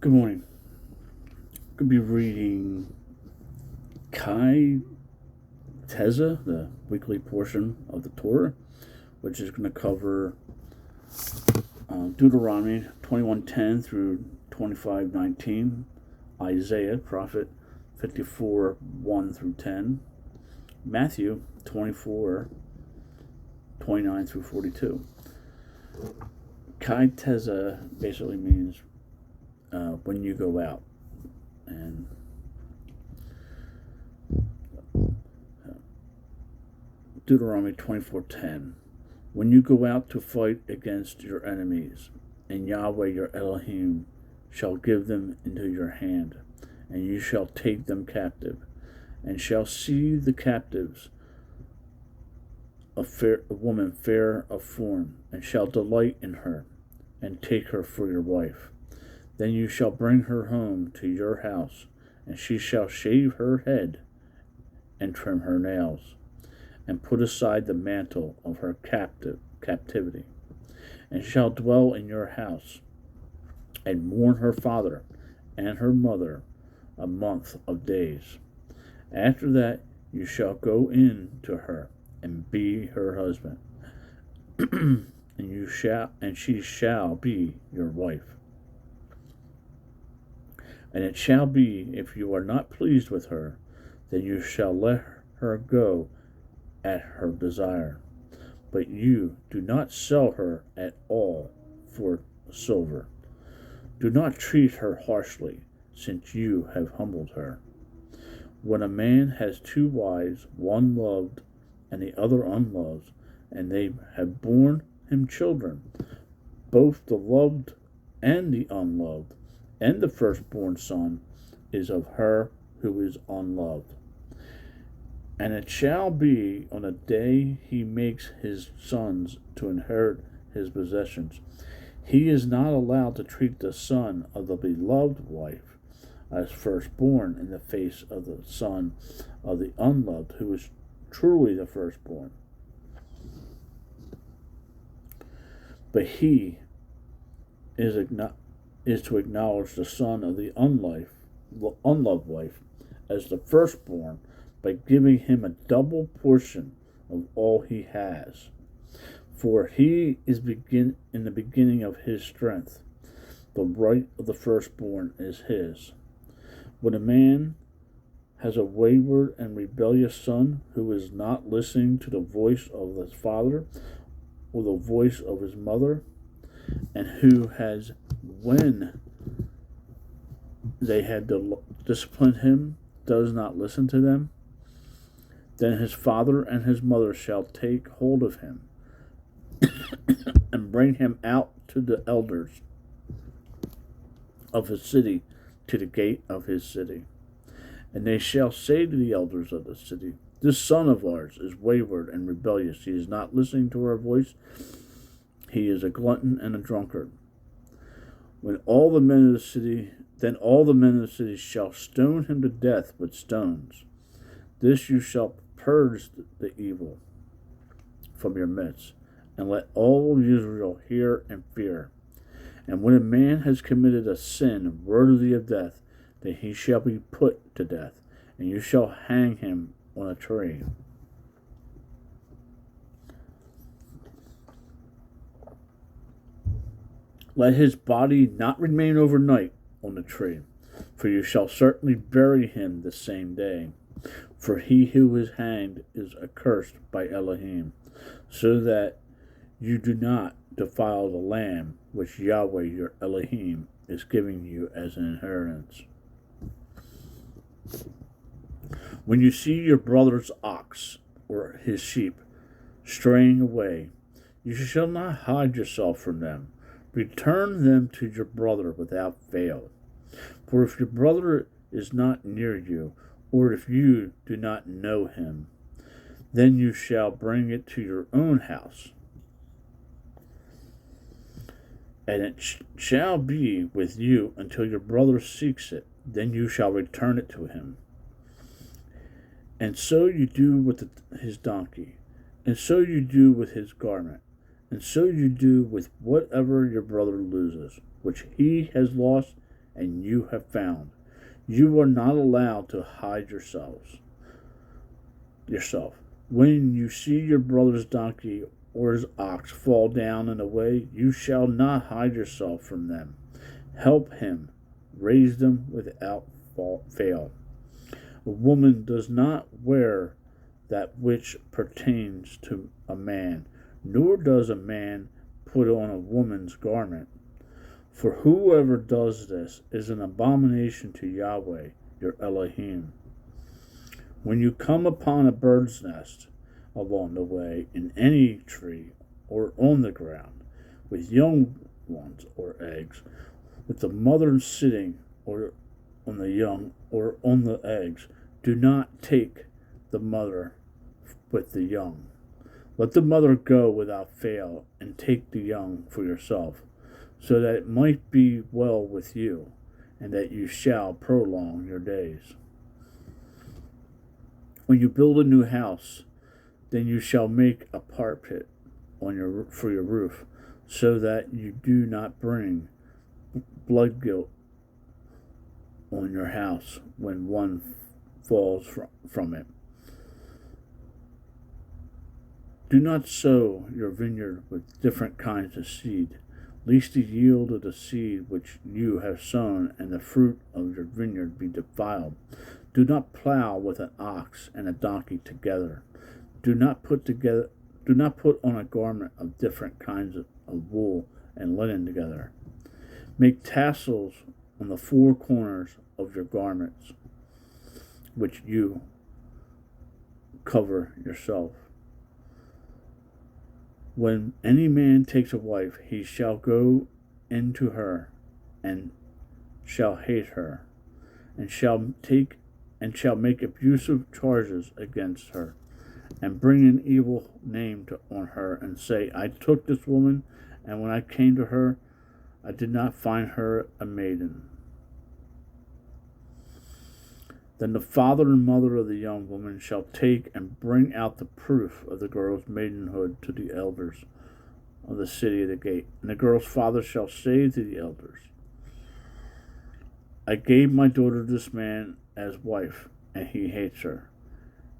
Good morning. Going to be reading Ki Tetze, the weekly portion of the Torah, which is going to cover Deuteronomy 21:10 through 25:19, Isaiah, prophet 54:1 through 10, Matthew 24:29 through 42. Ki Tetze basically means when you go out. And Deuteronomy 24:10. When you go out to fight against your enemies, and Yahweh your Elohim shall give them into your hand, and you shall take them captive, and shall see the captives a woman fair of form, and shall delight in her, and take her for your wife. Then you shall bring her home to your house, and she shall shave her head, and trim her nails, and put aside the mantle of her captivity, and shall dwell in your house, and mourn her father and her mother a month of days. After that you shall go in to her, and be her husband, and she shall be your wife. And it shall be, if you are not pleased with her, then you shall let her go at her desire. But you do not sell her at all for silver. Do not treat her harshly, since you have humbled her. When a man has two wives, one loved and the other unloved, and they have borne him children, both the loved and the unloved, and the firstborn son is of her who is unloved. And it shall be on the day he makes his sons to inherit his possessions, he is not allowed to treat the son of the beloved wife as firstborn in the face of the son of the unloved, who is truly the firstborn. But he is to acknowledge the son of the unloved wife as the firstborn by giving him a double portion of all he has. For he is in the beginning of his strength. The right of the firstborn is his. When a man has a wayward and rebellious son who is not listening to the voice of his father or the voice of his mother, and who has, when they had disciplined him, does not listen to them, then his father and his mother shall take hold of him and bring him out to the elders of his city, to the gate of his city. And they shall say to the elders of the city, this son of ours is wayward and rebellious. He is not listening to our voice. He is a glutton and a drunkard. Then all the men of the city shall stone him to death with stones. This you shall purge the evil from your midst, and let all Israel hear and fear. And when a man has committed a sin worthy of death, then he shall be put to death, and you shall hang him on a tree. Let his body not remain overnight on the tree, for you shall certainly bury him the same day. For he who is hanged is accursed by Elohim, so that you do not defile the land which Yahweh your Elohim is giving you as an inheritance. When you see your brother's ox or his sheep straying away, you shall not hide yourself from them. Return them to your brother without fail. For if your brother is not near you, or if you do not know him, then you shall bring it to your own house. And it shall be with you until your brother seeks it, then you shall return it to him. And so you do with his donkey, and so you do with his garment, and so you do with whatever your brother loses, which he has lost and you have found. You are not allowed to hide yourself. When you see your brother's donkey or his ox fall down in the way, you shall not hide yourself from them. Help him, raise them without fail. A woman does not wear that which pertains to a man, nor does a man put on a woman's garment. For whoever does this is an abomination to Yahweh, your Elohim. When you come upon a bird's nest along the way, in any tree or on the ground, with young ones or eggs, with the mother sitting or on the young or on the eggs, do not take the mother with the young. Let the mother go without fail, and take the young for yourself, so that it might be well with you, and that you shall prolong your days. When you build a new house, then you shall make a parapet for your roof, so that you do not bring blood guilt on your house when one falls from it. Do not sow your vineyard with different kinds of seed, lest the yield of the seed which you have sown and the fruit of your vineyard be defiled. Do not plow with an ox and a donkey together. Do not put on a garment of different kinds of wool and linen together. Make tassels on the four corners of your garments, which you cover yourself. When any man takes a wife, he shall go into her, and shall hate her, and shall make abusive charges against her, and bring an evil name on her, and say, I took this woman, and when I came to her, I did not find her a maiden. Then the father and mother of the young woman shall take and bring out the proof of the girl's maidenhood to the elders of the city of the gate. And the girl's father shall say to the elders, I gave my daughter to this man as wife, and he hates her.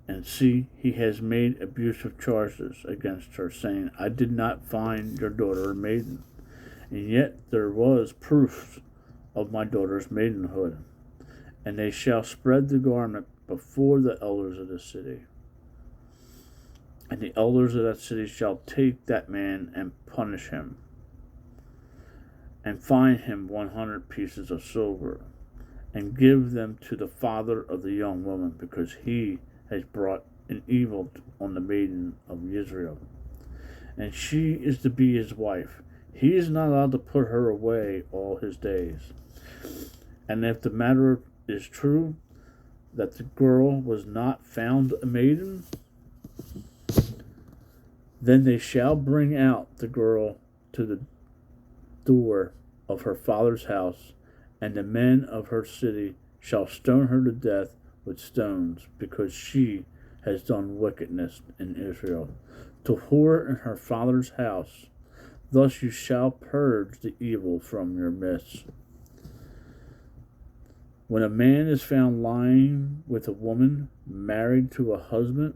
And see, he has made abusive charges against her, saying, I did not find your daughter a maiden. And yet there was proof of my daughter's maidenhood. And they shall spread the garment before the elders of the city. And the elders of that city shall take that man and punish him, and fine him 100 pieces of silver, and give them to the father of the young woman, because he has brought an evil on the maiden of Israel. And she is to be his wife. He is not allowed to put her away all his days. And if the matter is true that the girl was not found a maiden, then they shall bring out the girl to the door of her father's house, and the men of her city shall stone her to death with stones, because she has done wickedness in Israel, to whore in her father's house. Thus you shall purge the evil from your midst. When a man is found lying with a woman married to a husband,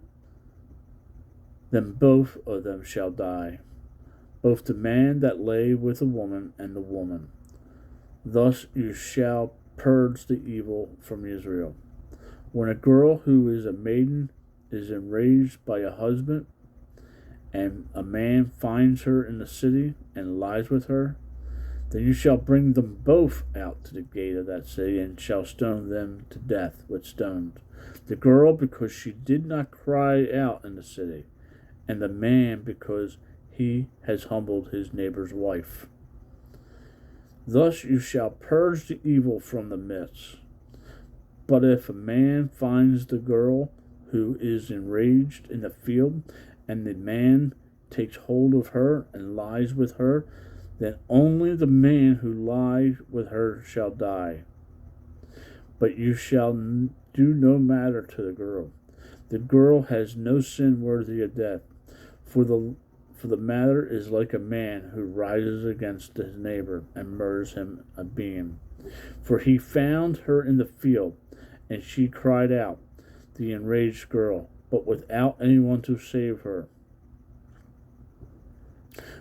then both of them shall die, both the man that lay with the woman and the woman. Thus you shall purge the evil from Israel. When a girl who is a maiden is enraged by a husband, and a man finds her in the city and lies with her, then you shall bring them both out to the gate of that city, and shall stone them to death with stones. The girl, because she did not cry out in the city, and the man, because he has humbled his neighbor's wife. Thus you shall purge the evil from the midst. But if a man finds the girl who is enraged in the field, and the man takes hold of her and lies with her, then only the man who lies with her shall die. But you shall do no matter to the girl. The girl has no sin worthy of death, for the matter is like a man who rises against his neighbor and murders him a being. For he found her in the field, and she cried out, the enraged girl, but without anyone to save her.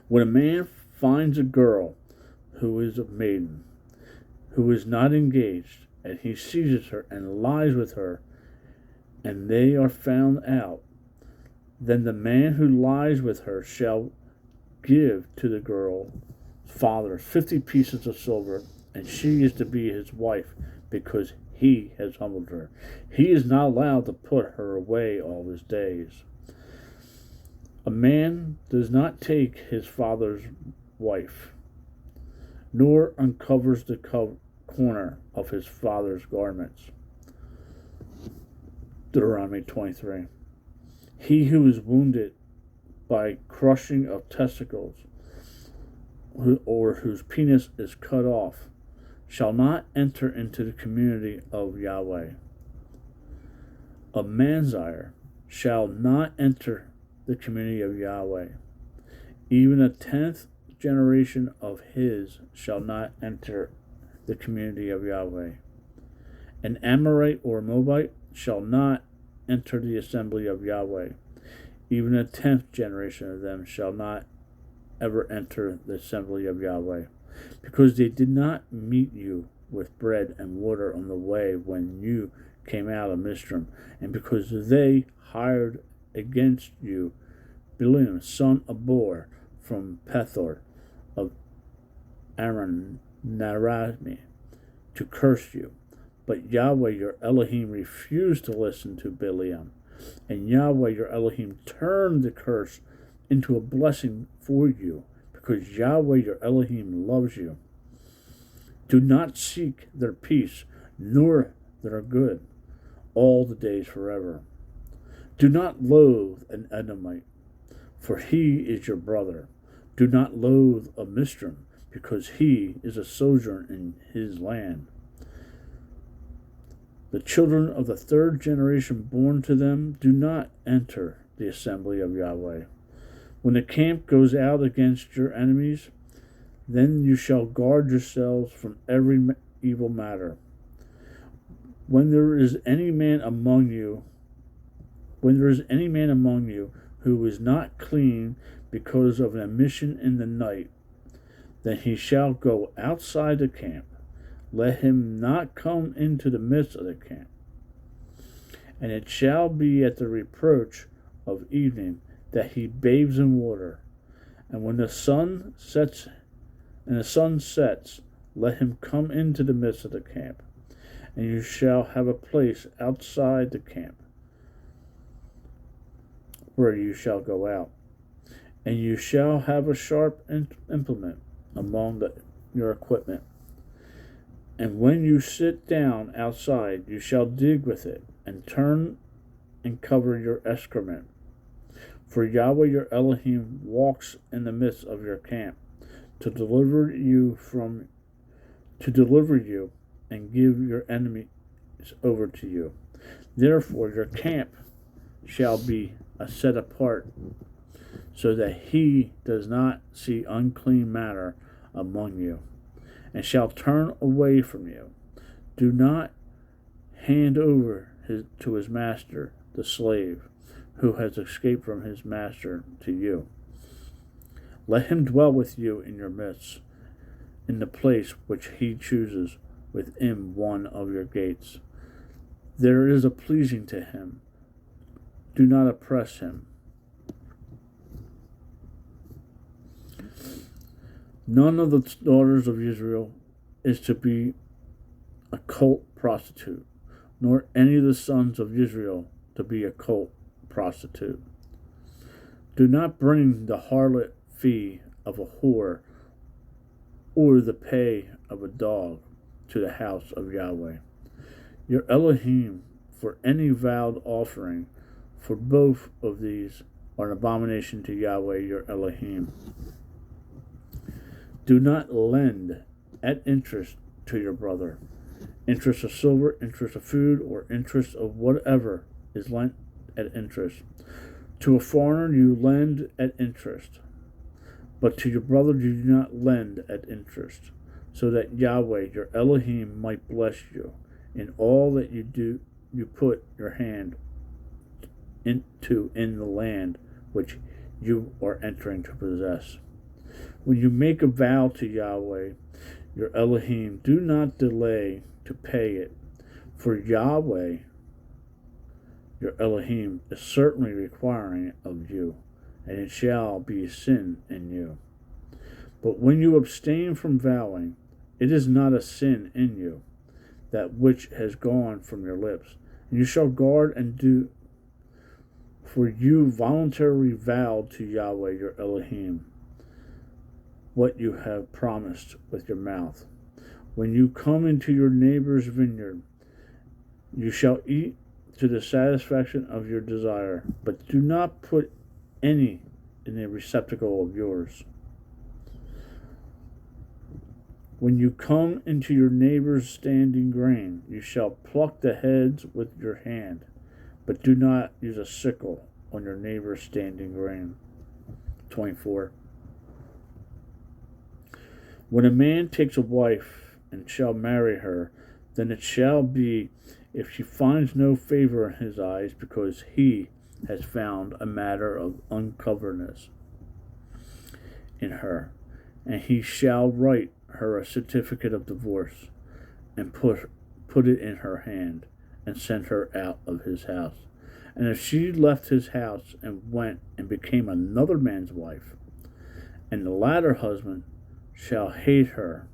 When a man finds a girl who is a maiden, who is not engaged, and he seizes her and lies with her, and they are found out, then the man who lies with her shall give to the girl's father 50 pieces of silver, and she is to be his wife, because he has humbled her. He is not allowed to put her away all his days. A man does not take his father's wife, nor uncovers the corner of his father's garments. Deuteronomy 23. He who is wounded by crushing of testicles, or whose penis is cut off, shall not enter into the community of Yahweh. A manzire shall not enter the community of Yahweh. Even a 10th generation of his shall not enter the community of Yahweh. An Amorite or Moabite shall not enter the assembly of Yahweh. Even a 10th generation of them shall not ever enter the assembly of Yahweh, because they did not meet you with bread and water on the way when you came out of Mizraim, and because they hired against you Bileam, son of Bor, from Pethor of Aaron Narami, to curse you. But Yahweh your Elohim refused to listen to Bileam, and Yahweh your Elohim turned the curse into a blessing for you, because Yahweh your Elohim loves you. Do not seek their peace, nor their good, all the days forever. Do not loathe an Edomite, for he is your brother. Do not loathe a Mizraim, because he is a sojourner in his land. The children of the 3rd generation born to them do not enter the assembly of Yahweh. When the camp goes out against your enemies, then you shall guard yourselves from every evil matter. When there is any man among you who is not clean because of an emission in the night, then he shall go outside the camp. Let him not come into the midst of the camp. And it shall be at the reproach of evening that he bathes in water. And when the sun sets, let him come into the midst of the camp. And you shall have a place outside the camp where you shall go out. And you shall have a sharp implement among your equipment. And when you sit down outside, you shall dig with it, and turn and cover your excrement. For Yahweh your Elohim walks in the midst of your camp, to deliver you and give your enemies over to you. Therefore your camp shall be set apart, so that he does not see unclean matter among you, and shall turn away from you. Do not hand over to his master the slave who has escaped from his master to you. Let him dwell with you in your midst, in the place which he chooses within one of your gates. There is a pleasing to him. Do not oppress him. None of the daughters of Israel is to be a cult prostitute, nor any of the sons of Israel to be a cult prostitute. Do not bring the harlot fee of a whore or the pay of a dog to the house of Yahweh your Elohim, for any vowed offering, for both of these are an abomination to Yahweh your Elohim. Do not lend at interest to your brother, interest of silver, interest of food, or interest of whatever is lent at interest. To a foreigner you lend at interest, but to your brother you do not lend at interest. so that Yahweh your Elohim might bless you in all that you put your hand into in the land which you are entering to possess. When you make a vow to Yahweh your Elohim, do not delay to pay it, for Yahweh your Elohim is certainly requiring it of you, and it shall be a sin in you. But when you abstain from vowing, it is not a sin in you, that which has gone from your lips. And you shall guard and do, for you voluntarily vowed to Yahweh your Elohim what you have promised with your mouth. When you come into your neighbor's vineyard, you shall eat to the satisfaction of your desire, but do not put any in a receptacle of yours. When you come into your neighbor's standing grain, you shall pluck the heads with your hand, but do not use a sickle on your neighbor's standing grain. 24. When a man takes a wife and shall marry her, then it shall be, if she finds no favor in his eyes, because he has found a matter of uncoveredness in her, and he shall write her a certificate of divorce, and put it in her hand, and send her out of his house. And if she left his house and went and became another man's wife, and the latter husband shall hate her,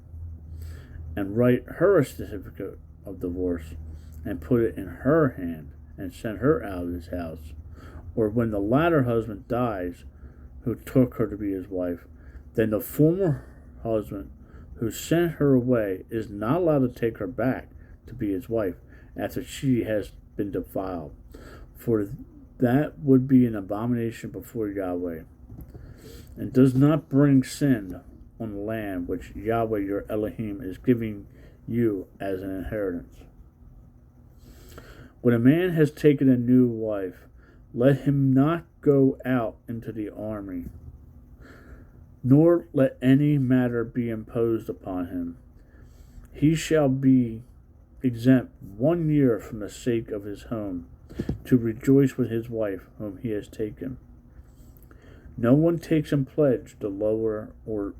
and write her a certificate of divorce, and put it in her hand, and send her out of his house, or when the latter husband dies, who took her to be his wife, then the former husband who sent her away is not allowed to take her back to be his wife after she has been defiled, for that would be an abomination before Yahweh, and does not bring sin on the land which Yahweh your Elohim is giving you as an inheritance. When a man has taken a new wife, let him not go out into the army, nor let any matter be imposed upon him. He shall be exempt 1 year from the sake of his home, to rejoice with his wife whom he has taken. No one takes in pledge the lower or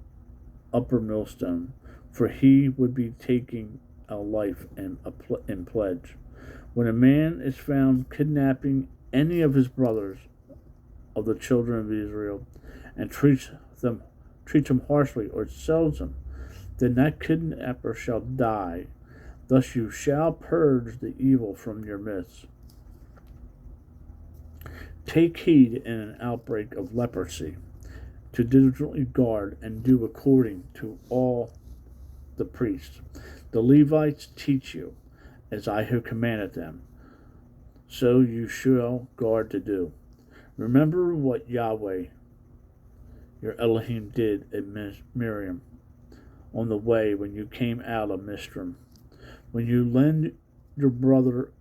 upper millstone, for he would be taking a life in pledge. When a man is found kidnapping any of his brothers of the children of Israel, and treats them harshly, or sells them, then that kidnapper shall die. Thus you shall purge the evil from your midst. Take heed in an outbreak of leprosy, to diligently guard and do according to all the priests. The Levites teach you, as I have commanded them, so you shall guard to do. Remember what Yahweh your Elohim did at Miriam on the way when you came out of Mizraim. When you lend your brother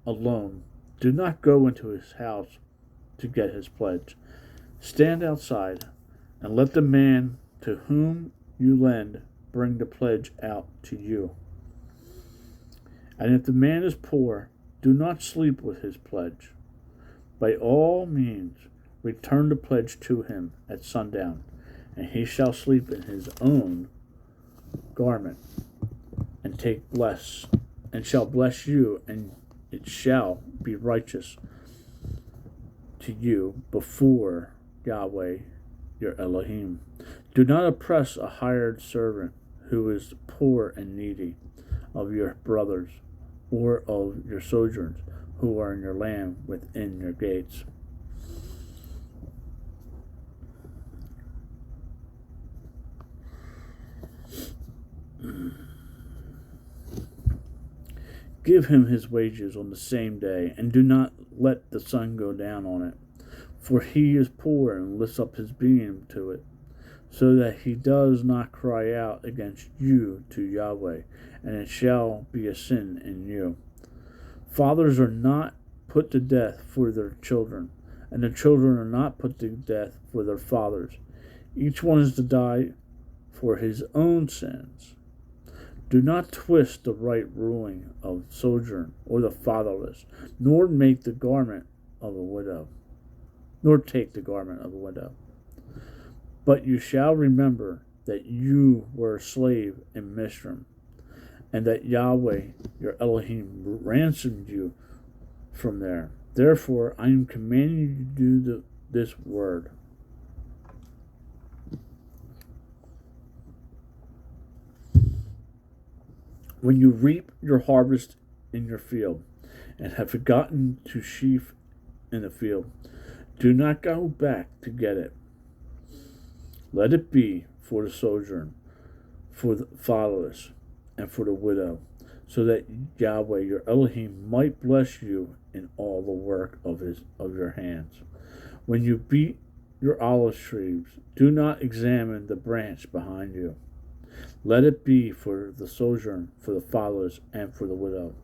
a loan, do not go into his house to get his pledge. Stand outside, and let the man to whom you lend bring the pledge out to you. And if the man is poor, do not sleep with his pledge. By all means, return the pledge to him at sundown, and he shall sleep in his own garment, and shall bless you, and it shall be righteous to you before Yahweh your Elohim. Do not oppress a hired servant who is poor and needy of your brothers, or of your sojourners who are in your land within your gates. Give him his wages on the same day, and do not let the sun go down on it, for he is poor and lifts up his beam to it, so that he does not cry out against you to Yahweh, and it shall be a sin in you. Fathers are not put to death for their children, and the children are not put to death for their fathers. Each one is to die for his own sins. Do not twist the right ruling of sojourn or the fatherless, nor make the garment of a widow, nor take the garment of a widow. But you shall remember that you were a slave in Mizraim, and that Yahweh your Elohim ransomed you from there. Therefore, I am commanding you to do this word. When you reap your harvest in your field, and have forgotten to sheaf in the field, do not go back to get it. Let it be for the sojourn, for the fatherless, and for the widow, so that Yahweh your Elohim might bless you in all the work of your hands. When you beat your olive trees, do not examine the branch behind you. Let it be for the sojourn, for the fatherless, and for the widow.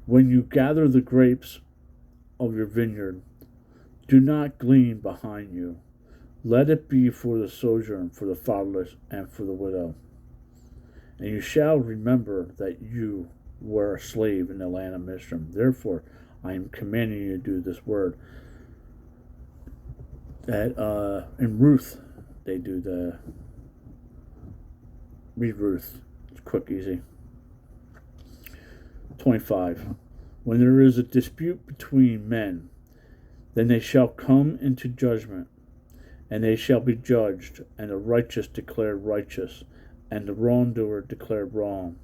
When you gather the grapes of your vineyard, do not glean behind you. Let it be for the sojourn, for the fatherless, and for the widow. And you shall remember that you were a slave in the land of Mizraim. Therefore, I am commanding you to do this word. That in Ruth, they do the read Ruth. It's quick, easy. 25. When there is a dispute between men, then they shall come into judgment, and they shall be judged, and the righteous declared righteous, and the wrongdoer declared wrong.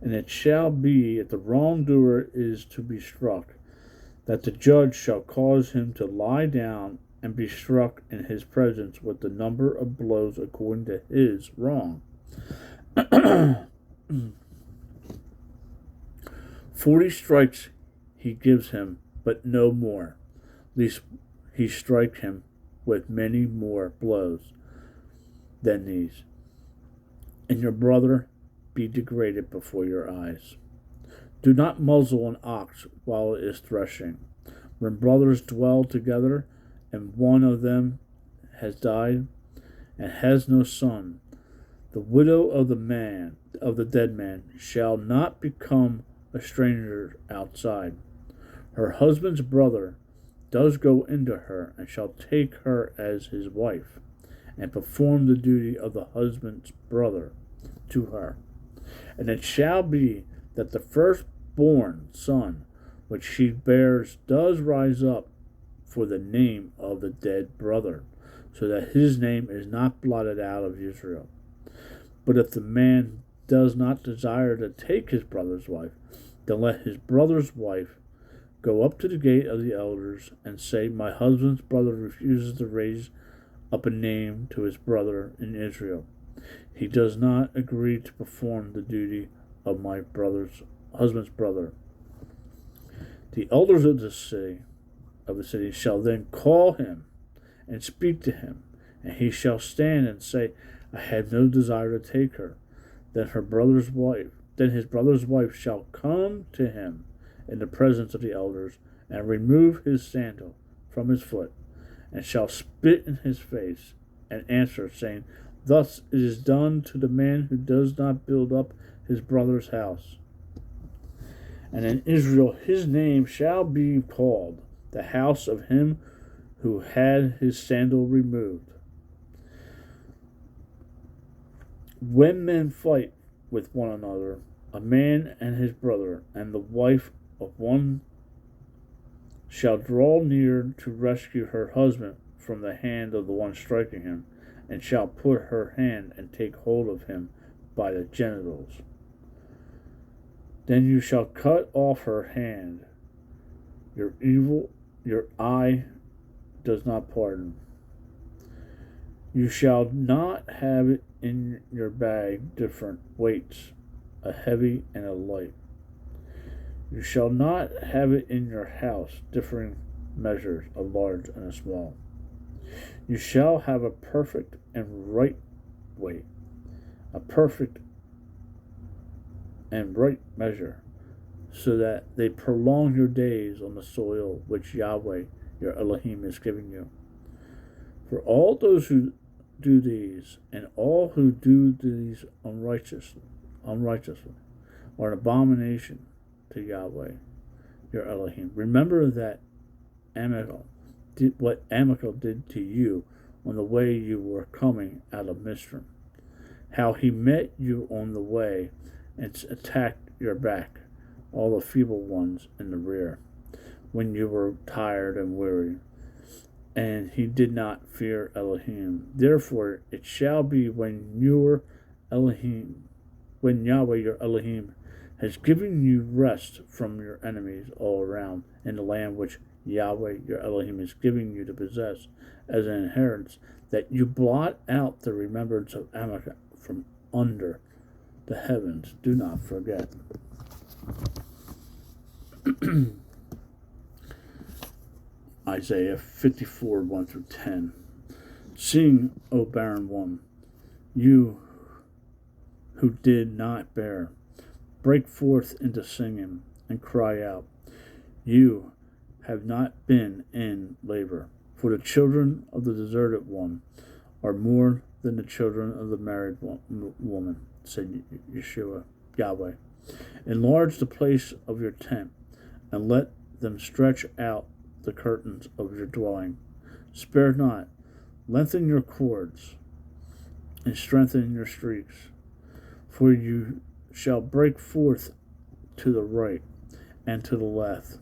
And it shall be, if the wrongdoer is to be struck, that the judge shall cause him to lie down and be struck in his presence with the number of blows according to his wrong. 40 strikes he gives him, but no more, lest he strike him with many more blows than these, and your brother be degraded before your eyes. Do not muzzle an ox while it is threshing. When brothers dwell together, and one of them has died and has no son, the widow of the dead man shall not become a stranger outside. Her husband's brother does go into her, and shall take her as his wife, and perform the duty of the husband's brother to her. And it shall be that the firstborn son which she bears does rise up for the name of the dead brother, so that his name is not blotted out of Israel. But if the man does not desire to take his brother's wife, then let his brother's wife go up to the gate of the elders and say, my husband's brother refuses to raise up a name to his brother in Israel. He does not agree to perform the duty of my husband's brother. The elders of the city shall then call him and speak to him, and he shall stand and say, I had no desire to take her. Then his brother's wife shall come to him in the presence of the elders, and remove his sandal from his foot, and shall spit in his face, and answer, saying, thus it is done to the man who does not build up his brother's house. And in Israel his name shall be called the house of him who had his sandal removed. When men fight with one another, a man and his brother, and the wife of one shall draw near to rescue her husband from the hand of the one striking him, and shall put her hand and take hold of him by the genitals. Then you shall cut off her hand. Your eye does not pardon. You shall not have it in your bag different weights, a heavy and a light. You shall not have it in your house differing measures, a large and a small. You shall have a perfect and right weight, a perfect and right measure, so that they prolong your days on the soil which Yahweh your Elohim is giving you. For all those who do these, and all who do these unrighteously, are an abomination to Yahweh, your Elohim. Remember that what Amachel did to you on the way you were coming out of Mizraim, how he met you on the way and attacked your back, all the feeble ones in the rear, when you were tired and weary. And he did not fear Elohim. Therefore it shall be when Yahweh your Elohim has given you rest from your enemies all around in the land which Yahweh your Elohim is giving you to possess as an inheritance, that you blot out the remembrance of Amalek from under the heavens. Do not forget. Isaiah 54, 1 through 10. Sing, O barren one, you who did not bear. Break forth into singing and cry out. You have not been in labor. For the children of the deserted one are more than the children of the married woman, said Yahweh. Enlarge the place of your tent, and let them stretch out the curtains of your dwelling. Spare not, lengthen your cords, and strengthen your streaks. For you shall break forth to the right and to the left,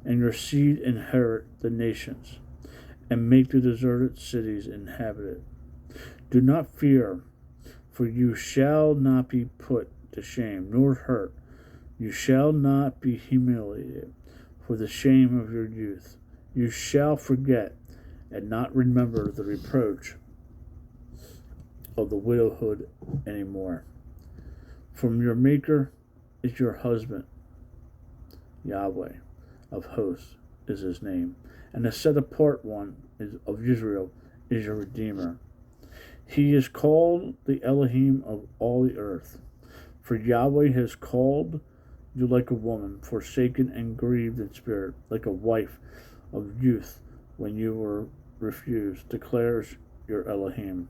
and your seed inherit the nations, and make the deserted cities inhabited. Do not fear, for you shall not be put to shame, nor hurt. You shall not be humiliated for the shame of your youth. You shall forget and not remember the reproach of the widowhood anymore. From your Maker is your husband, Yahweh of hosts is his name, and the set apart one of Israel is your Redeemer. He is called the Elohim of all the earth. For Yahweh has called you like a woman, forsaken and grieved in spirit, like a wife of youth when you were refused, declares your Elohim.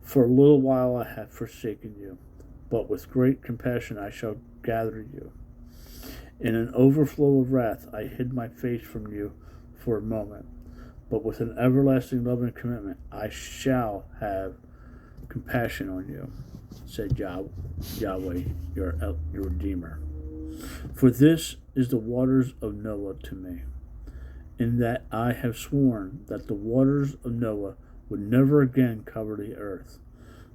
For a little while I have forsaken you, but with great compassion I shall gather you. In an overflow of wrath I hid my face from you for a moment, but with an everlasting love and commitment I shall have compassion on you, said Yahweh, your Redeemer. For this is the waters of Noah to me, in that I have sworn that the waters of Noah would never again cover the earth.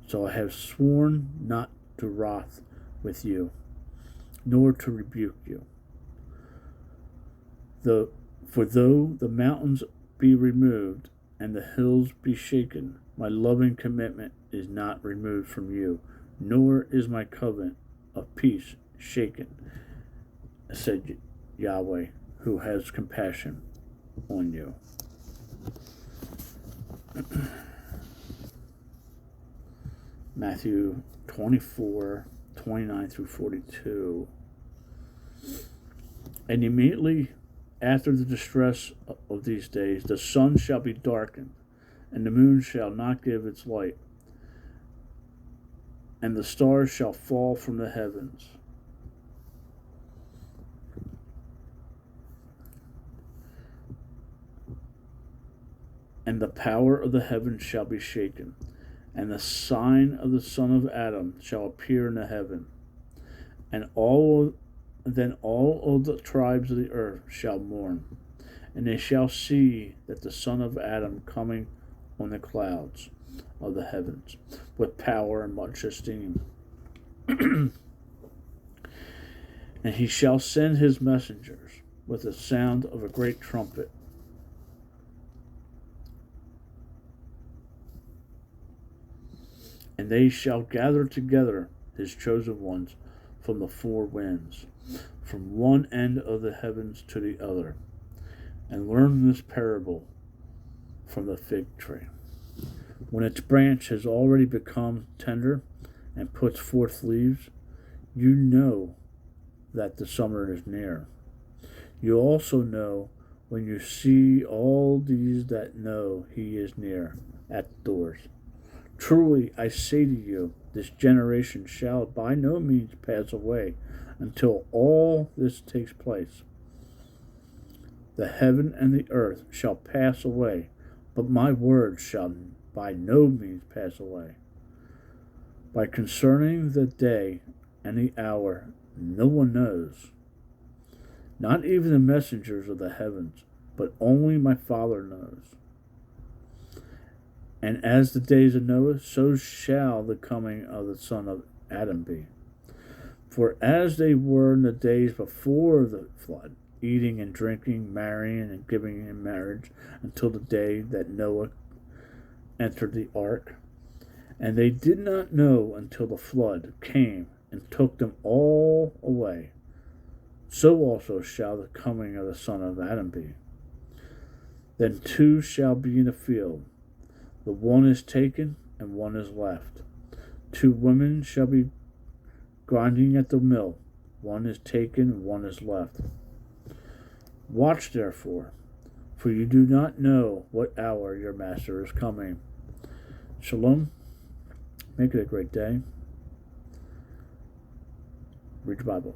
So I have sworn not to wrath with you, nor to rebuke you. For though the mountains be removed and the hills be shaken, my loving commitment is not removed from you, nor is my covenant of peace shaken, said Yahweh, who has compassion on you. Matthew 24, 29 through 42. And immediately after the distress of these days, the sun shall be darkened, and the moon shall not give its light, and the stars shall fall from the heavens, and the power of the heavens shall be shaken, and the sign of the Son of Adam shall appear in the heaven, and then all of the tribes of the earth shall mourn, and they shall see that the Son of Adam coming on the clouds of the heavens with power and much esteem. And he shall send his messengers with the sound of a great trumpet, and they shall gather together his chosen ones from the four winds, from one end of the heavens to the other. And learn this parable from the fig tree. When its branch has already become tender and puts forth leaves, you know that the summer is near. You also know when you see all these that know he is near at the doors. Truly I say to you, this generation shall by no means pass away until all this takes place. The heaven and the earth shall pass away, but my words shall by no means pass away. By concerning the day and the hour, no one knows, not even the messengers of the heavens, but only my Father knows. And as the days of Noah, so shall the coming of the Son of Adam be. For as they were in the days before the flood, eating and drinking, marrying and giving in marriage, until the day that Noah entered the ark, and they did not know until the flood came and took them all away, so also shall the coming of the Son of Adam be. Then two shall be in the field, the one is taken and one is left. Two women shall be grinding at the mill, one is taken and one is left. Watch therefore, for you do not know what hour your master is coming. Shalom. Make it a great day. Read your Bible.